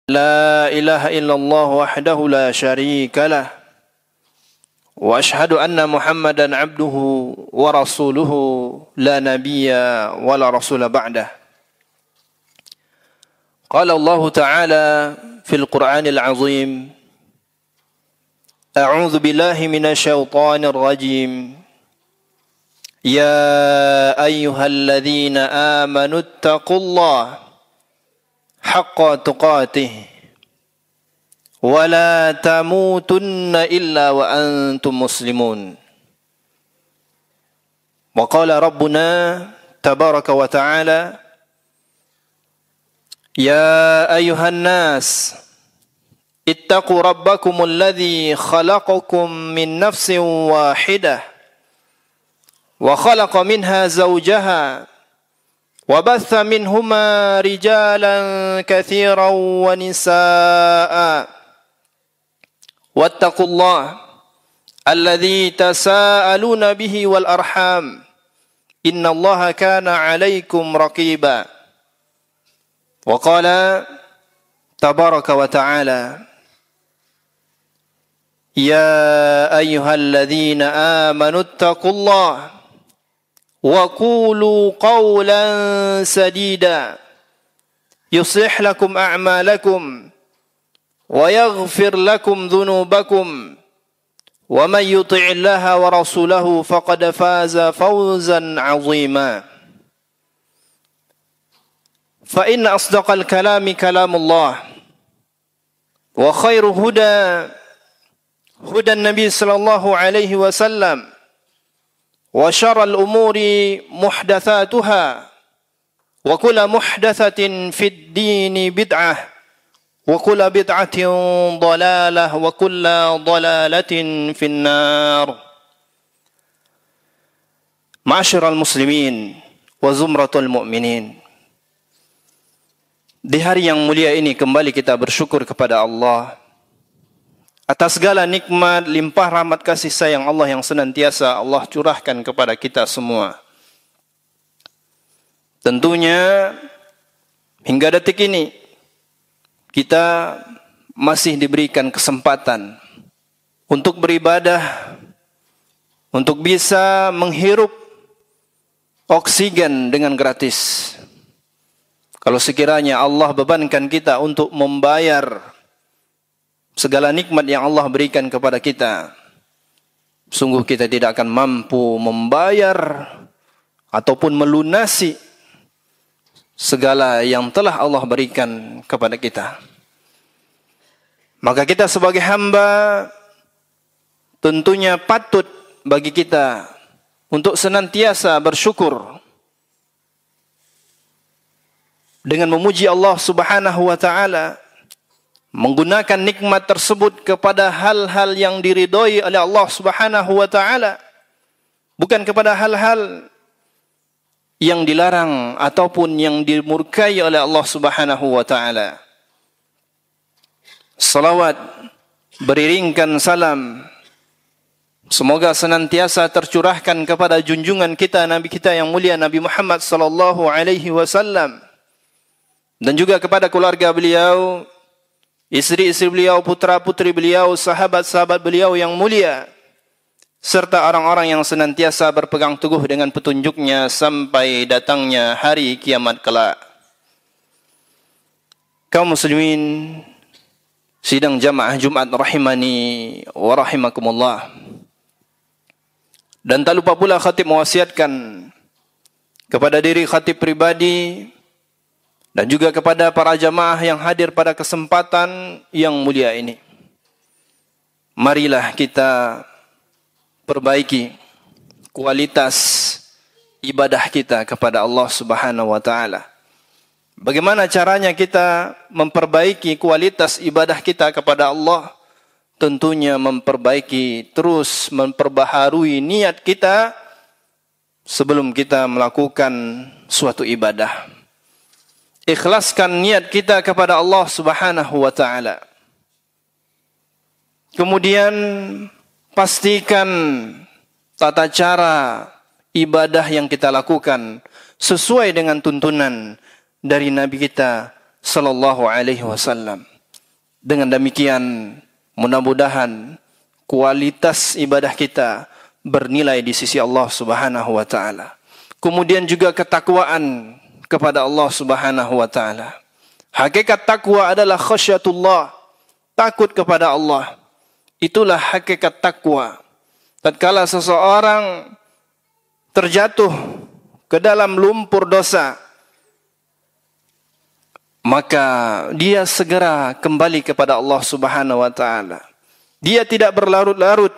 لا إله إلا الله وحده لا شريك له وأشهد أن محمدا عبده ورسوله لا نبي ولا رسول بعده. قال الله تعالى في القرآن العظيم: أعوذ بالله من الشيطان الرجيم يا أيها الذين آمنوا اتقوا الله حق تقاته ولا تموتن إلا وأنتم مسلمون. وقال ربنا تبارك وتعالى: يا أيها الناس اتقوا ربكم الذي خلقكم من نفس واحدة وخلق منها زوجها وبث منهما رجالا كثيرا ونساء واتقوا الله الذي تساءلون به والأرحام إن الله كان عليكم رقيبا. وقال تبارك وتعالى: يا أيها الذين آمنوا اتقوا الله وقولوا قولا سديدا يصلح لكم أعمالكم ويغفر لكم ذنوبكم ومن يطع الله ورسوله فقد فاز فوزا عظيما. فإن أصدق الكلام كلام الله وخير هدى النبي صلى الله عليه وسلم وشر الأمور محدثاتها وكل محدثة في الدين بدعة وكل بدعة ضلالة وكل ضلالة في النار. معاشر المسلمين وزمرة المؤمنين, di hari yang mulia ini kembali kita bersyukur kepada Allah atas segala nikmat, limpah rahmat kasih sayang Allah yang senantiasa Allah curahkan kepada kita semua. Tentunya hingga detik ini kita masih diberikan kesempatan untuk beribadah, untuk bisa menghirup oksigen dengan gratis. Kalau sekiranya Allah bebankan kita untuk membayar segala nikmat yang Allah berikan kepada kita, sungguh kita tidak akan mampu membayar ataupun melunasi segala yang telah Allah berikan kepada kita. Maka kita sebagai hamba tentunya patut bagi kita untuk senantiasa bersyukur dengan memuji Allah Subhanahu wa taala, menggunakan nikmat tersebut kepada hal-hal yang diridhoi oleh Allah Subhanahu wa taala, bukan kepada hal-hal yang dilarang ataupun yang dimurkai oleh Allah Subhanahu wa taala. Salawat beriringkan salam semoga senantiasa tercurahkan kepada junjungan kita, Nabi kita yang mulia Nabi Muhammad sallallahu alaihi wasallam, dan juga kepada keluarga beliau, istri-istri beliau, putra-putri beliau, sahabat-sahabat beliau yang mulia, serta orang-orang yang senantiasa berpegang teguh dengan petunjuknya sampai datangnya hari kiamat kelak. Kaum muslimin sidang jamaah Jumat rahimani wa rahimakumullah. Dan tak lupa pula khatib mewasiatkan kepada diri khatib pribadi dan juga kepada para jamaah yang hadir pada kesempatan yang mulia ini. Marilah kita perbaiki kualitas ibadah kita kepada Allah Subhanahu wa taala. Bagaimana caranya kita memperbaiki kualitas ibadah kita kepada Allah? Tentunya memperbaiki, terus memperbaharui niat kita sebelum kita melakukan suatu ibadah. Ikhlaskan niat kita kepada Allah Subhanahu wa taala. Kemudian pastikan tata cara ibadah yang kita lakukan sesuai dengan tuntunan dari Nabi kita sallallahu alaihi wasallam. Dengan demikian, mudah-mudahan kualitas ibadah kita bernilai di sisi Allah Subhanahu wa taala. Kemudian juga ketakwaan kepada Allah Subhanahu wa taala. Hakikat takwa adalah khasyatullah, takut kepada Allah. Itulah hakikat takwa. Tatkala seseorang terjatuh ke dalam lumpur dosa, maka dia segera kembali kepada Allah Subhanahu wa taala. Dia tidak berlarut-larut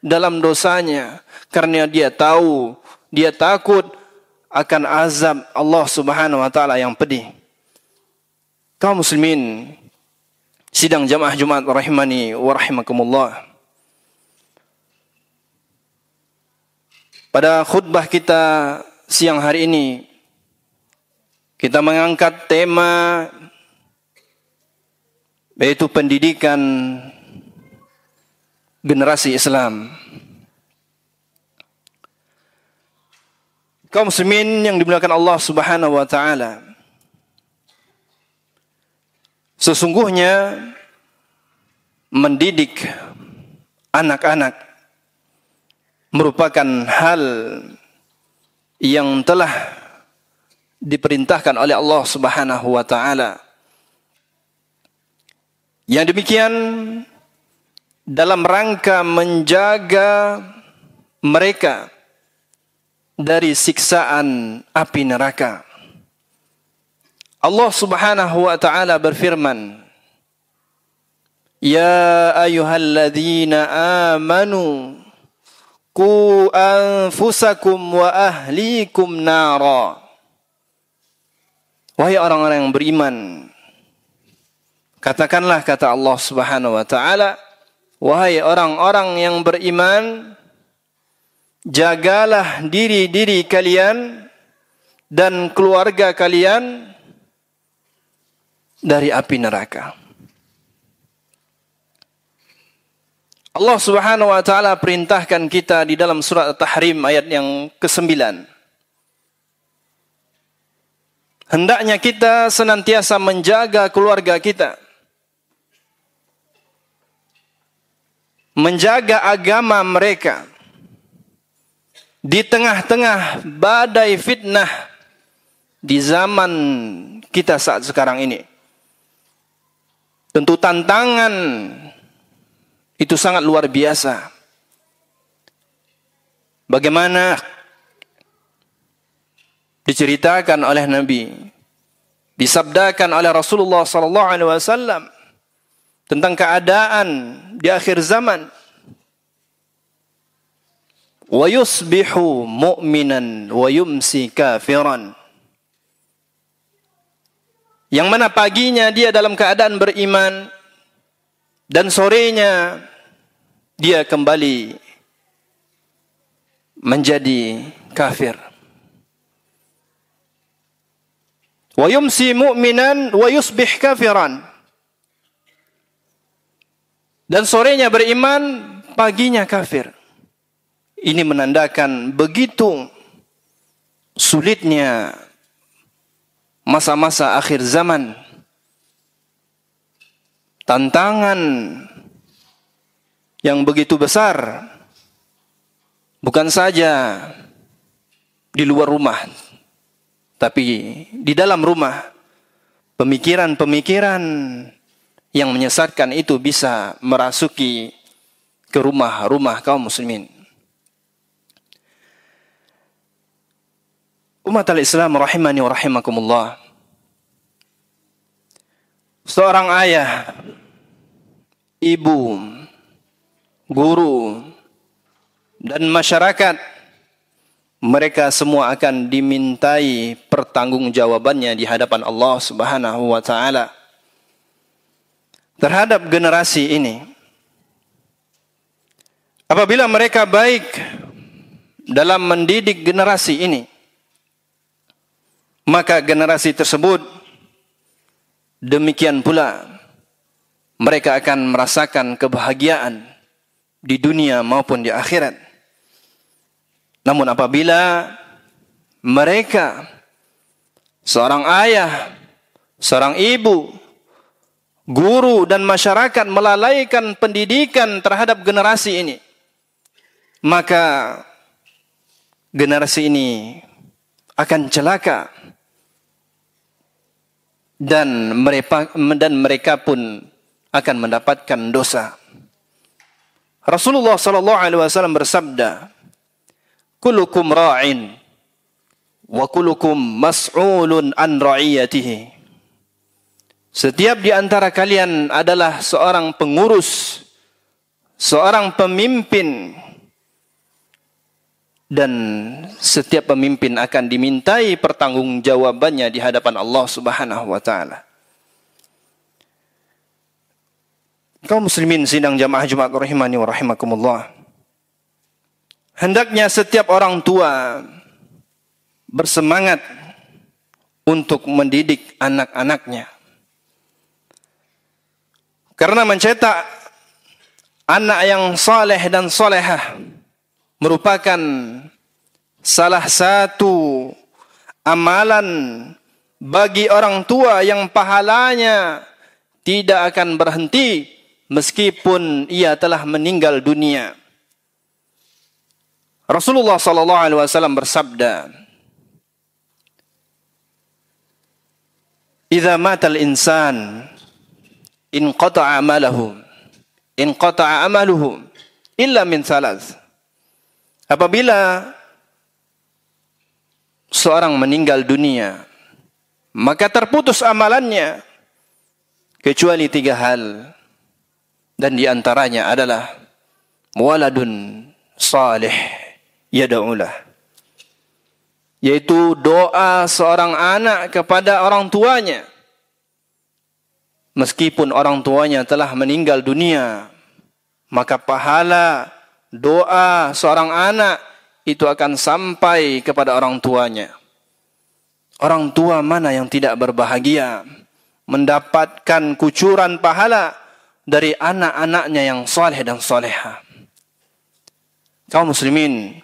dalam dosanya karena dia tahu, dia takut akan azab Allah Subhanahu wa taala yang pedih. Kaum muslimin sidang jamaah Jumat rahimani wa rahimakumullah. Pada khutbah kita siang hari ini, kita mengangkat tema yaitu pendidikan generasi Islam. Kaum muslimin yang dimuliakan Allah Subhanahu wa taala, sesungguhnya mendidik anak-anak merupakan hal yang telah diperintahkan oleh Allah Subhanahu wa taala. Yang demikian dalam rangka menjaga mereka dari siksaan api neraka. Allah Subhanahu wa taala berfirman, "Ya ayyuhalladzina amanu qu anfusakum wa ahlikum nara." Wahai orang-orang yang beriman, katakanlah kata Allah Subhanahu wa taala, wahai orang-orang yang beriman, jagalah diri-diri kalian dan keluarga kalian dari api neraka. Allah Subhanahu wa taala perintahkan kita di dalam surat At-Tahrim ayat yang ke-9. Hendaknya kita senantiasa menjaga keluarga kita, menjaga agama mereka di tengah-tengah badai fitnah di zaman kita saat sekarang ini. Tentu tantangan itu sangat luar biasa. Bagaimana diceritakan oleh Nabi, disabdakan oleh Rasulullah sallallahu alaihi wasallam tentang keadaan di akhir zaman. Wa yusbihu mu'minan wa yumsi kafiran. Yang mana paginya dia dalam keadaan beriman dan sorenya dia kembali menjadi kafir. Wa yumsi mu'minan wa yusbih kafiran. Dan sorenya beriman, paginya kafir. Ini menandakan begitu sulitnya masa-masa akhir zaman. Tantangan yang begitu besar, bukan saja di luar rumah, tapi di dalam rumah. Pemikiran-pemikiran yang menyesatkan itu bisa merasuki ke rumah-rumah kaum muslimin. Umat al-Islam rahimani wa rahimakumullah. Seorang ayah, ibu, guru, dan masyarakat, mereka semua akan dimintai pertanggungjawabannya di hadapan Allah Subhanahu wa taala terhadap generasi ini. Apabila mereka baik dalam mendidik generasi ini, maka generasi tersebut demikian pula mereka akan merasakan kebahagiaan di dunia maupun di akhirat. Namun apabila mereka, seorang ayah, seorang ibu, guru dan masyarakat melalaikan pendidikan terhadap generasi ini, maka generasi ini akan celaka dan mereka pun akan mendapatkan dosa. Rasulullah sallallahu alaihi wasallam bersabda, "Kullukum ra'in wa kullukum mas'ulun an ra'iyatihi." Setiap di antara kalian adalah seorang pengurus, seorang pemimpin, dan setiap pemimpin akan dimintai pertanggungjawabannya di hadapan Allah Subhanahu wa taala. Kaum muslimin sidang jamaah Jumat rahimani wa rahimakumullah. Hendaknya setiap orang tua bersemangat untuk mendidik anak-anaknya. Karena mencetak anak yang saleh dan salehah merupakan salah satu amalan bagi orang tua yang pahalanya tidak akan berhenti meskipun ia telah meninggal dunia. Rasulullah sallallahu alaihi wasallam bersabda, "Idza matal insan inqata'a amaluhu illa min thalath." Apabila seorang meninggal dunia, maka terputus amalannya kecuali 3 hal. Dan di antaranya adalah waladun salih yad'ulah, yaitu doa seorang anak kepada orang tuanya meskipun orang tuanya telah meninggal dunia, maka pahala doa seorang anak itu akan sampai kepada orang tuanya. Orang tua mana yang tidak berbahagia mendapatkan kucuran pahala dari anak-anaknya yang saleh dan salehah. Kaum muslimin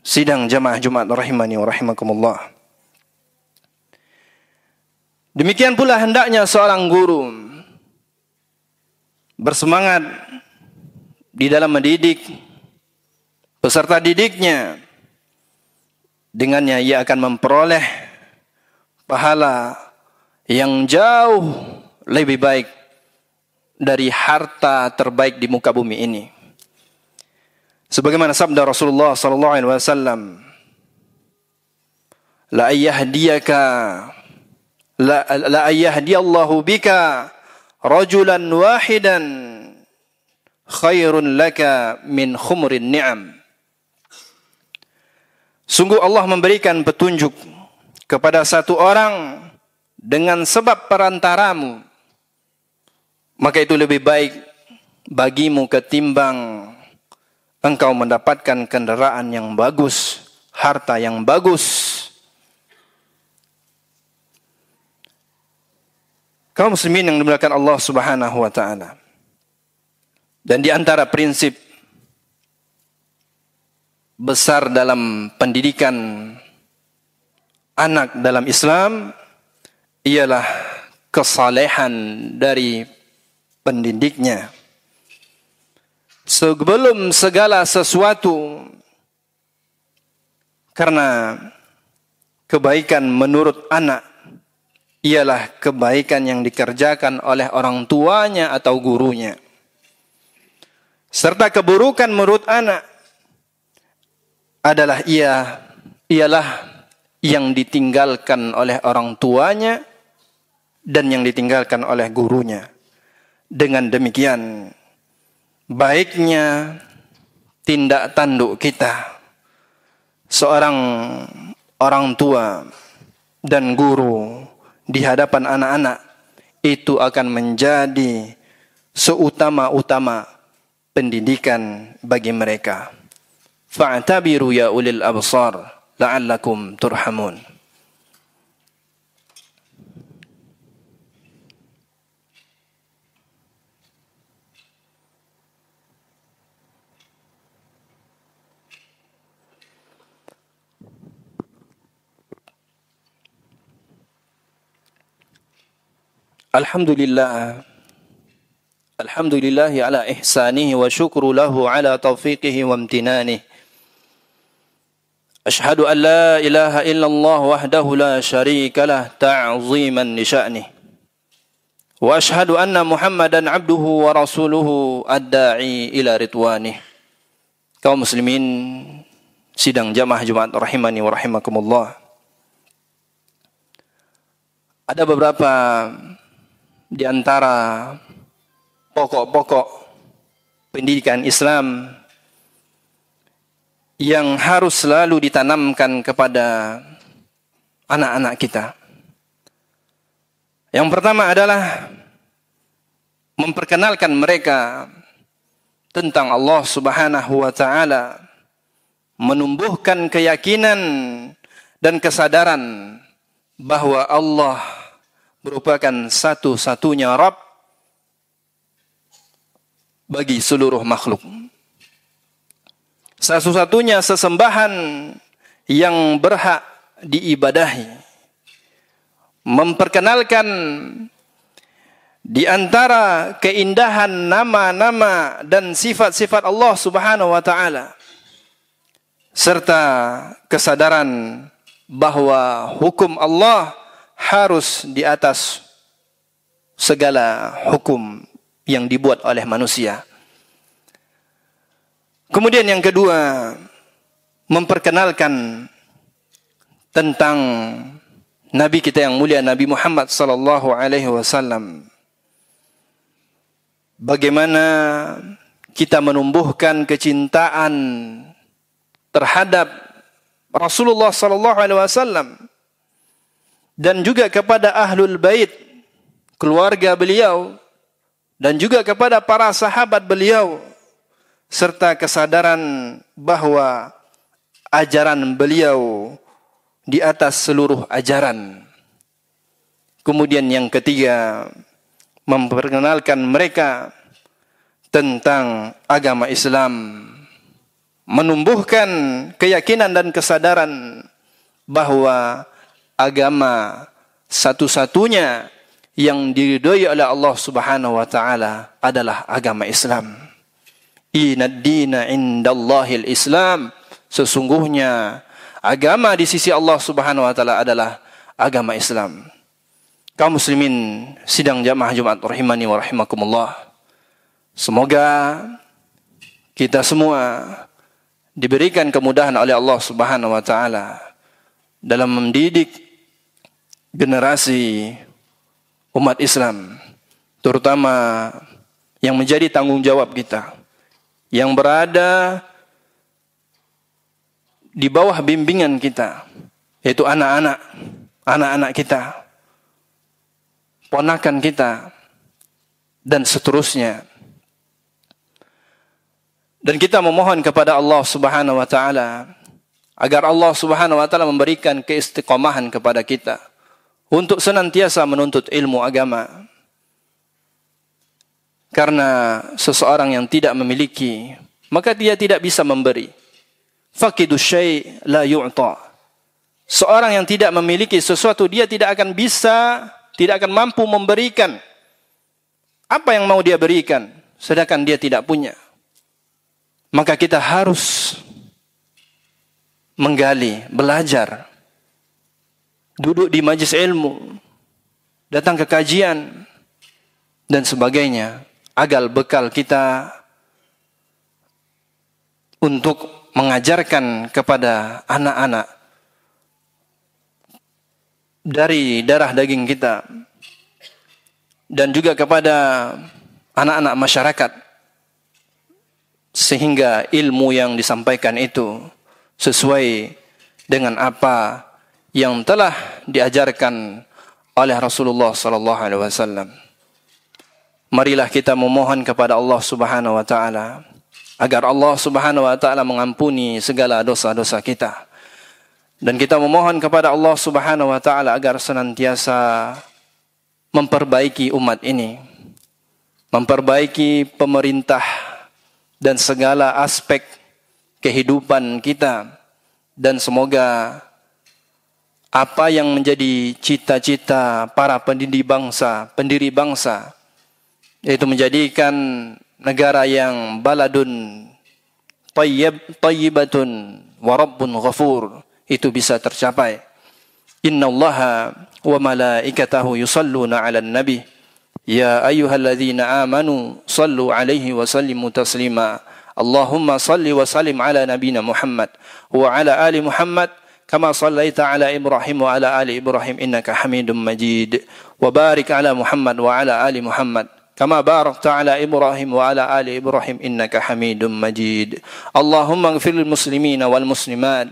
sidang jamaah Jumat rahimani wa rahimakumullah. Demikian pula hendaknya seorang guru bersemangat di dalam mendidik peserta didiknya. Dengannya ia akan memperoleh pahala yang jauh lebih baik dari harta terbaik di muka bumi ini. Sebagaimana sabda Rasulullah sallallahu alaihi wasallam, la ayyahdiyallahu bika rajulan wahidan khairun laka min khumurin ni'am. Sungguh Allah memberikan petunjuk kepada satu orang dengan sebab perantaramu, maka itu lebih baik bagimu ketimbang engkau mendapatkan kendaraan yang bagus, harta yang bagus. Kaum muslimin yang dimuliakan Allah Subhanahu wa taala. Dan di antara prinsip besar dalam pendidikan anak dalam Islam ialah kesalehan dari pendidiknya. Sebelum segala sesuatu, karena kebaikan menurut anak ialah kebaikan yang dikerjakan oleh orang tuanya atau gurunya. Serta keburukan menurut anak adalah ialah yang ditinggalkan oleh orang tuanya dan yang ditinggalkan oleh gurunya. Dengan demikian, baiknya tindak tanduk kita, seorang orang tua dan guru di hadapan anak-anak, itu akan menjadi seutama-utama pendidikan bagi mereka. Fa'tabiru ya ulil absar la'allakum turhamun. Alhamdulillah. Alhamdulillahi ala ihsanihi wa syukru lahu ala taufiqihi wa amtinanihi. Ashhadu an la ilaha illallah wahdahu la syarika lah ta'ziman li sya'nihi. Wa ashhadu anna Muhammadan abduhu wa rasuluhu ad-da'i ila ridwanih. Kaum muslimin sidang jamaah Jumat rahimani wa rahimakumullah. Ada beberapa di antara pokok-pokok pendidikan Islam yang harus selalu ditanamkan kepada anak-anak kita. Yang pertama adalah memperkenalkan mereka tentang Allah Subhanahu wa taala, menumbuhkan keyakinan dan kesadaran bahwa Allah merupakan satu-satunya Rabb bagi seluruh makhluk. Satu-satunya sesembahan yang berhak diibadahi. Memperkenalkan di antara keindahan nama-nama dan sifat-sifat Allah Subhanahu wa taala, serta kesadaran bahwa hukum Allah harus di atas segala hukum yang dibuat oleh manusia. Kemudian yang kedua, memperkenalkan tentang Nabi kita yang mulia, Nabi Muhammad sallallahu alaihi wasallam. Bagaimana kita menumbuhkan kecintaan terhadap Rasulullah sallallahu alaihi wasallam dan juga kepada ahlul bait, keluarga beliau, dan juga kepada para sahabat beliau, serta kesadaran bahwa ajaran beliau di atas seluruh ajaran. Kemudian yang ketiga, memperkenalkan mereka tentang agama Islam, menumbuhkan keyakinan dan kesadaran bahwa agama satu-satunya yang diridhai oleh Allah Subhanahu wa taala adalah agama Islam. Inad dina indallahil Islam. Sesungguhnya agama di sisi Allah Subhanahu wa taala adalah agama Islam. Kaum muslimin sidang jamaah Jumat rahimani wa rahimakumullah. Semoga kita semua diberikan kemudahan oleh Allah Subhanahu wa taala dalam mendidik generasi umat Islam, terutama yang menjadi tanggung jawab kita, yang berada di bawah bimbingan kita, yaitu anak-anak kita, ponakan kita, dan seterusnya. Dan kita memohon kepada Allah Subhanahu wa taala agar Allah Subhanahu wa taala memberikan keistiqomahan kepada kita untuk senantiasa menuntut ilmu agama. Karena seseorang yang tidak memiliki, maka dia tidak bisa memberi. Faqidus syai' la yu'ta. Seorang yang tidak memiliki sesuatu, dia tidak akan bisa, tidak akan mampu memberikan. Apa yang mau dia berikan, sedangkan dia tidak punya. Maka kita harus menggali, belajar, duduk di majlis ilmu, datang ke kajian, dan sebagainya, agar bekal kita untuk mengajarkan kepada anak-anak dari darah daging kita, dan juga kepada anak-anak masyarakat, sehingga ilmu yang disampaikan itu sesuai dengan apa yang telah diajarkan oleh Rasulullah sallallahu alaihi wasallam. Marilah kita memohon kepada Allah Subhanahu wa taala agar Allah Subhanahu wa taala mengampuni segala dosa-dosa kita. Dan kita memohon kepada Allah Subhanahu wa taala agar senantiasa memperbaiki umat ini, memperbaiki pemerintah dan segala aspek kehidupan kita, dan semoga apa yang menjadi cita-cita para pendiri bangsa, yaitu menjadikan negara yang baladun tayyibatun wa rabbun ghafur, itu bisa tercapai. Innallaha wa malaikatahu yusalluna 'alan nabi ya ayyuhalladzina amanu sallu 'alaihi wa sallimu taslima. Allahumma salli wa sallim 'ala nabiyyina Muhammad wa 'ala ali Muhammad kama sallaita 'ala Ibrahim wa 'ala ali Ibrahim innaka Hamidum Majid. Wa barik 'ala Muhammad wa 'ala ali Muhammad kama barakta 'ala Ibrahim wa 'ala ali Ibrahim innaka Hamidum Majid. Allahumma ighfir lil muslimina wal muslimat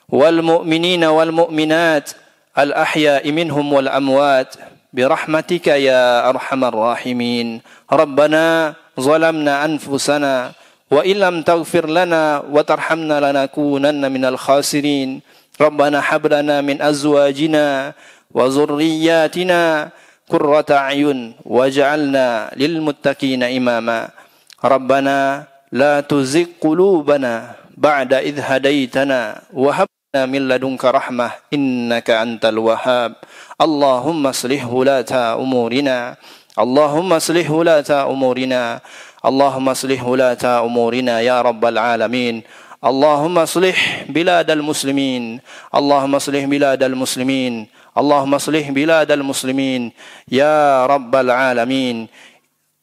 wal mu'minina wal mu'minat al ahya'i minhum wal amwat birahmatika ya arhamar rahimin. Rabbana zalamna anfusana wa illam taghfir lana wa tarhamna lanakunanna minal khasirin. Rabbana hab lana min azwajina wa dhurriyyatina qurrata a'yun waj'alna lil muttaqina imama. Rabbana la tuzigh qulubana ba'da idh hadaitana wa hab lana min ladunka rahmah innaka antal wahhab. Allahumma aslih wulata umurina, Allahumma aslih wulata umurina, Allahumma aslih wulata umurina ya rabbal alamin. Allahumma aslih biladal muslimin, Allahumma aslih biladal muslimin, Allahumma aslih biladal muslimin ya rabbal alamin.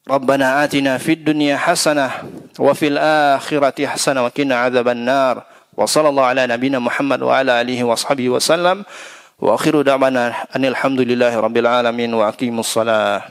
Rabbana atina fid dunya hasanah wa fil akhirati hasanah wa qina adzaban nar. Wa sallallahu ala nabiyyina Muhammad wa ala alihi wa sahbihi wa sallam. Wa akhiru da'wana anil hamdulillahi rabbil alamin wa aqimus salah.